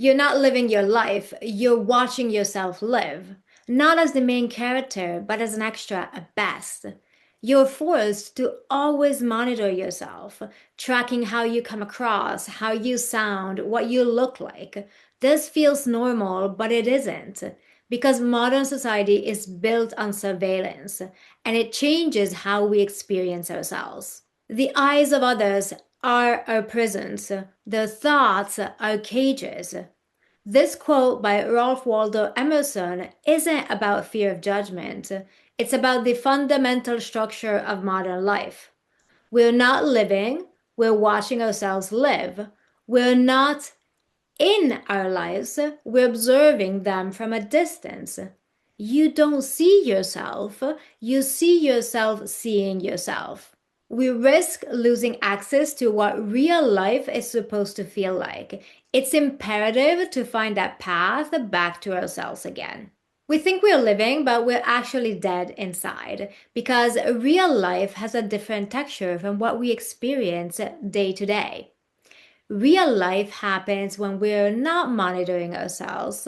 You're not living your life, you're watching yourself live. Not as the main character, but as an extra at best. You're forced to always monitor yourself, tracking how you come across, how you sound, what you look like. This feels normal, but it isn't. Because modern society is built on surveillance, and it changes how we experience ourselves. The eyes of others are our prisons, their thoughts are cages. This quote by Ralph Waldo Emerson isn't about fear of judgment. It's about the fundamental structure of modern life. We're not living, we're watching ourselves live. We're not in our lives, we're observing them from a distance. You don't see yourself, you see yourself seeing yourself. We risk losing access to what real life is supposed to feel like. It's imperative to find that path back to ourselves again. We think we're living, but we're actually dead inside because real life has a different texture from what we experience day to day. Real life happens when we're not monitoring ourselves.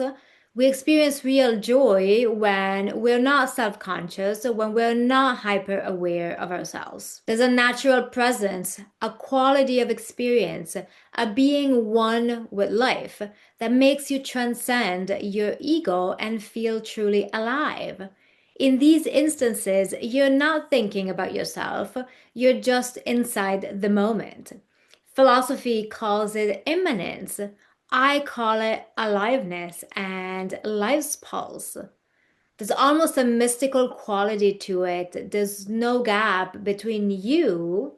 We experience real joy when we're not self conscious, when we're not hyper aware of ourselves. There's a natural presence, a quality of experience, a being one with life that makes you transcend your ego and feel truly alive. In these instances, you're not thinking about yourself, you're just inside the moment. Philosophy calls it immanence. I call it aliveness and life's pulse. There's almost a mystical quality to it. There's no gap between you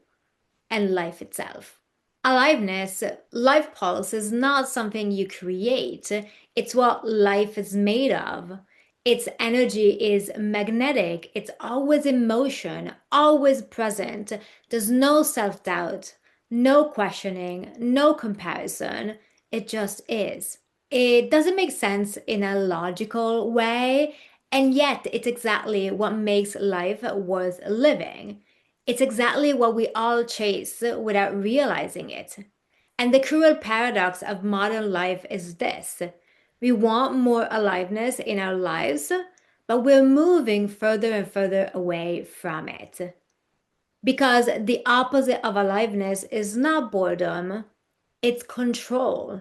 and life itself. Aliveness, life pulse, is not something you create, it's what life is made of. Its energy is magnetic, it's always in motion, always present. There's no self doubt, no questioning, no comparison. It just is. It doesn't make sense in a logical way, and yet it's exactly what makes life worth living. It's exactly what we all chase without realizing it. And the cruel paradox of modern life is this: we want more aliveness in our lives, but we're moving further and further away from it. Because the opposite of aliveness is not boredom, it's control,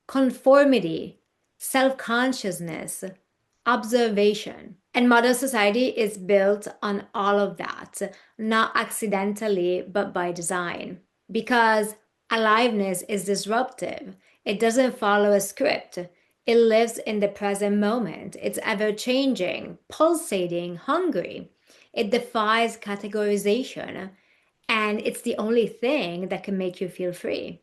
conformity, self consciousness, observation. And modern society is built on all of that, not accidentally, but by design. Because aliveness is disruptive, it doesn't follow a script. It lives in the present moment. It's ever changing, pulsating, hungry. It defies categorization, and it's the only thing that can make you feel free.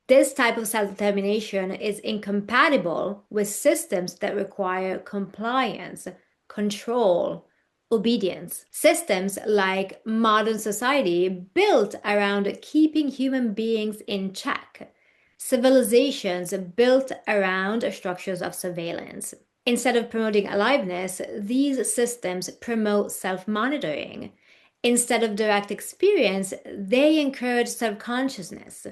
This type of self determination is incompatible with systems that require compliance, control, obedience. Systems like modern society built around keeping human beings in check. Civilizations built around structures of surveillance. Instead of promoting aliveness, these systems promote self monitoring. Instead of direct experience, they encourage subconsciousness.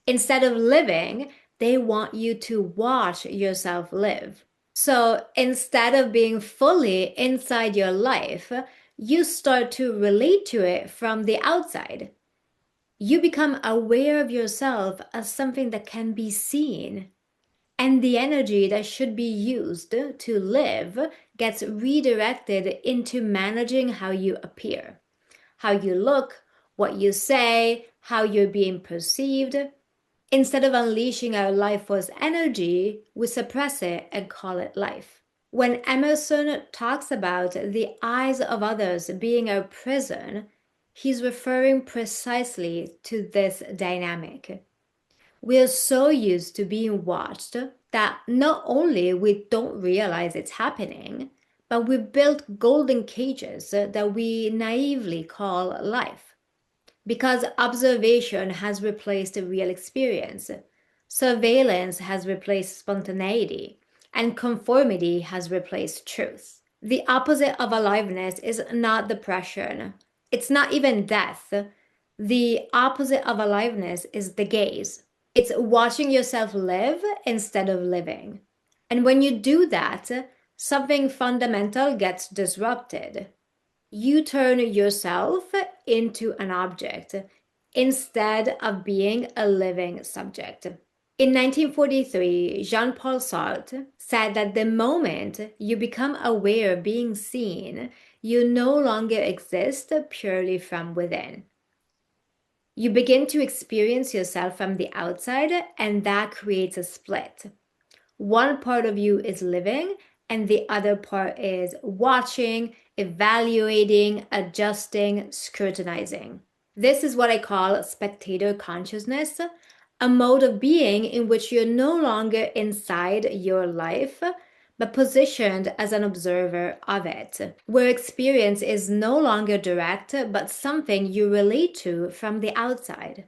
Instead of living, they want you to watch yourself live. So instead of being fully inside your life, you start to relate to it from the outside. You become aware of yourself as something that can be seen. And the energy that should be used to live gets redirected into managing how you appear, how you look, what you say, how you're being perceived. Instead of unleashing our life force energy, we suppress it and call it life. When Emerson talks about the eyes of others being our prison, he's referring precisely to this dynamic. We're so used to being watched that not only we don't realize it's happening, but we built golden cages that we naively call life. Because observation has replaced the real experience, surveillance has replaced spontaneity, and conformity has replaced truth. The opposite of aliveness is not depression. It's not even death. The opposite of aliveness is the gaze. It's watching yourself live instead of living. And when you do that, something fundamental gets disrupted. You turn yourself into an object instead of being a living subject. In 1943, Jean-Paul Sartre said that the moment you become aware of being seen, you no longer exist purely from within. You begin to experience yourself from the outside, and that creates a split. One part of you is living, and the other part is watching, evaluating, adjusting, scrutinizing. This is what I call spectator consciousness, a mode of being in which you're no longer inside your life, but positioned as an observer of it, where experience is no longer direct, but something you relate to from the outside.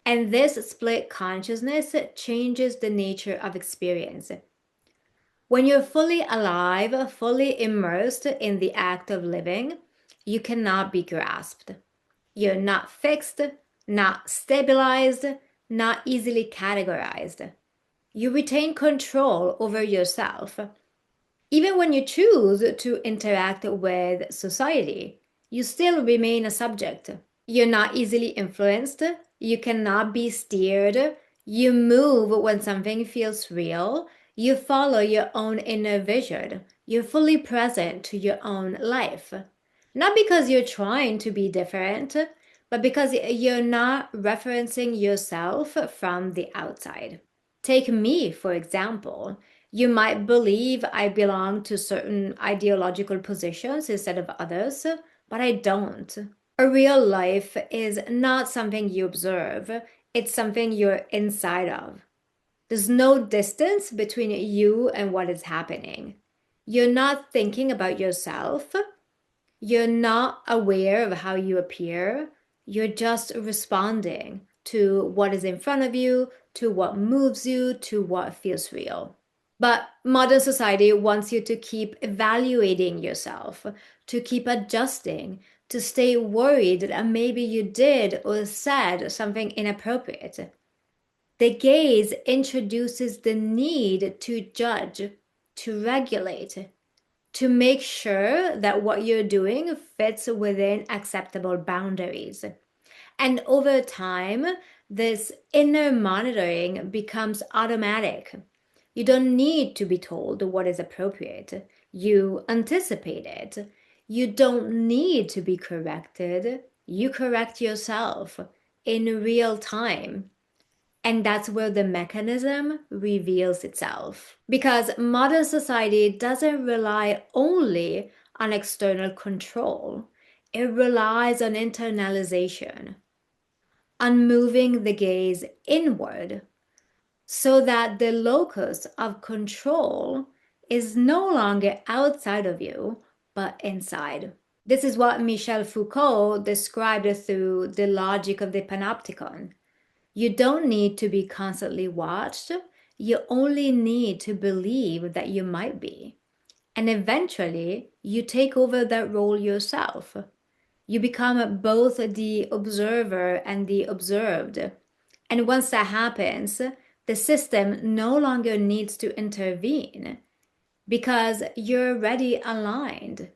And this split consciousness changes the nature of experience. When you're fully alive, fully immersed in the act of living, you cannot be grasped. You're not fixed, not stabilized, not easily categorized. You retain control over yourself. Even when you choose to interact with society, you still remain a subject. You're not easily influenced. You cannot be steered. You move when something feels real. You follow your own inner vision. You're fully present to your own life. Not because you're trying to be different, but because you're not referencing yourself from the outside. Take me, for example. You might believe I belong to certain ideological positions instead of others, but I don't. A real life is not something you observe, it's something you're inside of. There's no distance between you and what is happening. You're not thinking about yourself. You're not aware of how you appear. You're just responding to what is in front of you, to what moves you, to what feels real. But modern society wants you to keep evaluating yourself, to keep adjusting, to stay worried that maybe you did or said something inappropriate. The gaze introduces the need to judge, to regulate, to make sure that what you're doing fits within acceptable boundaries. And over time, this inner monitoring becomes automatic. You don't need to be told what is appropriate. You anticipate it. You don't need to be corrected. You correct yourself in real time. And that's where the mechanism reveals itself. Because modern society doesn't rely only on external control, it relies on internalization, on moving the gaze inward so that the locus of control is no longer outside of you, but inside. This is what Michel Foucault described through the logic of the panopticon. You don't need to be constantly watched. You only need to believe that you might be. And eventually, you take over that role yourself. You become both the observer and the observed. And once that happens, the system no longer needs to intervene because you're already aligned,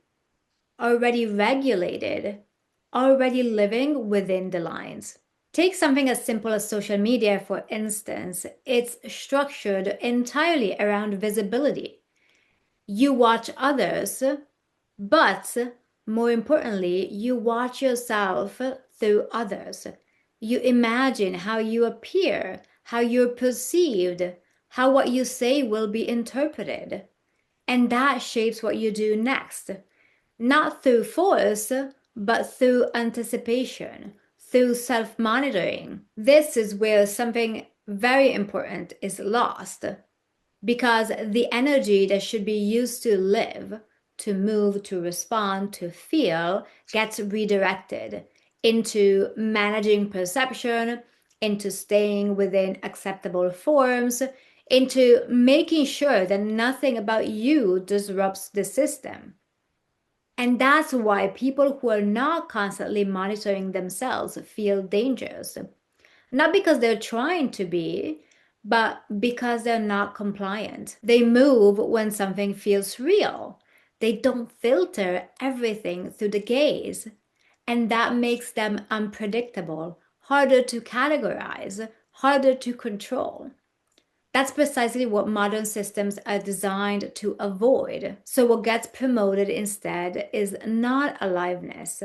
already regulated, already living within the lines. Take something as simple as social media, for instance. It's structured entirely around visibility. You watch others, but more importantly, you watch yourself through others. You imagine how you appear, how you're perceived, how what you say will be interpreted. And that shapes what you do next, not through force, but through anticipation, through self monitoring. This is where something very important is lost because the energy that should be used to live, to move, to respond, to feel gets redirected into managing perception, into staying within acceptable forms, into making sure that nothing about you disrupts the system. And that's why people who are not constantly monitoring themselves feel dangerous. Not because they're trying to be, but because they're not compliant. They move when something feels real. They don't filter everything through the gaze. And that makes them unpredictable, harder to categorize, harder to control. That's precisely what modern systems are designed to avoid. So, what gets promoted instead is not aliveness,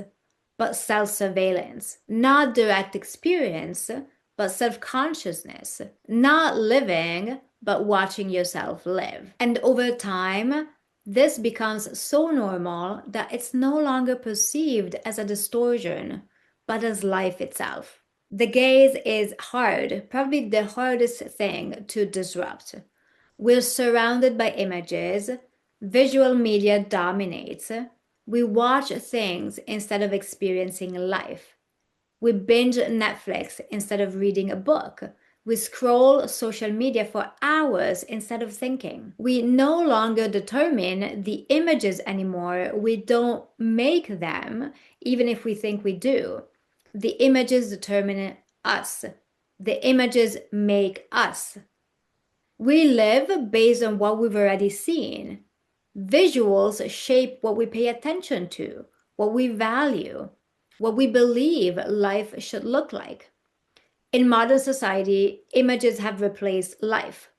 but self surveillance, not direct experience, but self consciousness, not living, but watching yourself live. And over time, this becomes so normal that it's no longer perceived as a distortion, but as life itself. The gaze is hard, probably the hardest thing to disrupt. We're surrounded by images, visual media dominates. We watch things instead of experiencing life. We binge Netflix instead of reading a book. We scroll social media for hours instead of thinking. We no longer determine the images anymore. We don't make them, even if we think we do. The images determine us. The images make us. We live based on what we've already seen. Visuals shape what we pay attention to, what we value, what we believe life should look like. In modern society, images have replaced life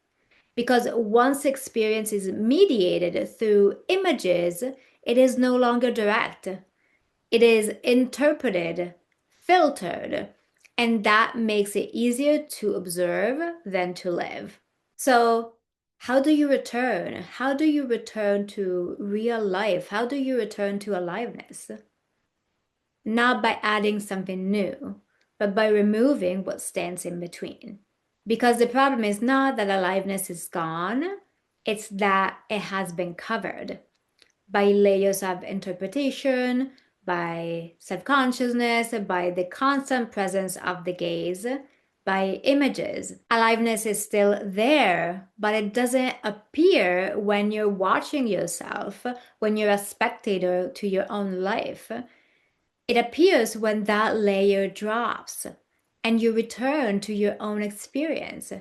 because once experience is mediated through images, it is no longer direct. It is interpreted, filtered, and that makes it easier to observe than to live. So, how do you return? How do you return to real life? How do you return to aliveness? Not by adding something new, but by removing what stands in between. Because the problem is not that aliveness is gone, it's that it has been covered by layers of interpretation, by self-consciousness, by the constant presence of the gaze, by images. Aliveness is still there, but it doesn't appear when you're watching yourself, when you're a spectator to your own life. It appears when that layer drops and you return to your own experience.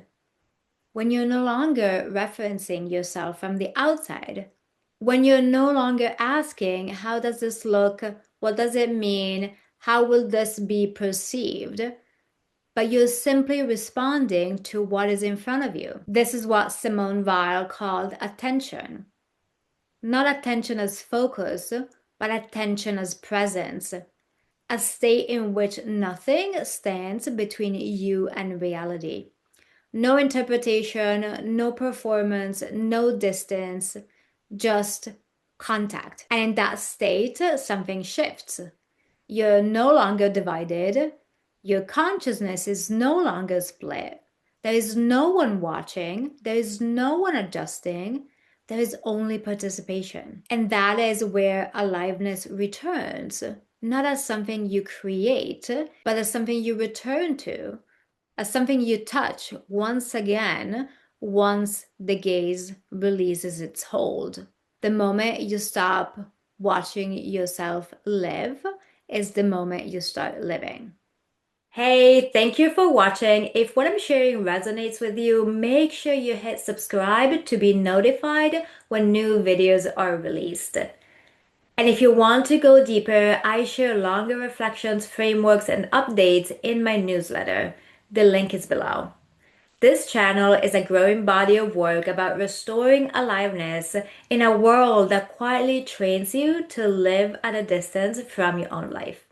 When you're no longer referencing yourself from the outside, when you're no longer asking, how does this look? What does it mean? How will this be perceived? But you're simply responding to what is in front of you. This is what Simone Weil called attention. Not attention as focus, but attention as presence. A state in which nothing stands between you and reality. No interpretation, no performance, no distance, just contact. And in that state, something shifts. You're no longer divided. Your consciousness is no longer split. There is no one watching. There is no one adjusting. There is only participation. And that is where aliveness returns, not as something you create, but as something you return to, as something you touch once again, once the gaze releases its hold. The moment you stop watching yourself live is the moment you start living. Hey, thank you for watching. If what I'm sharing resonates with you, make sure you hit subscribe to be notified when new videos are released. And if you want to go deeper, I share longer reflections, frameworks, and updates in my newsletter. The link is below. This channel is a growing body of work about restoring aliveness in a world that quietly trains you to live at a distance from your own life.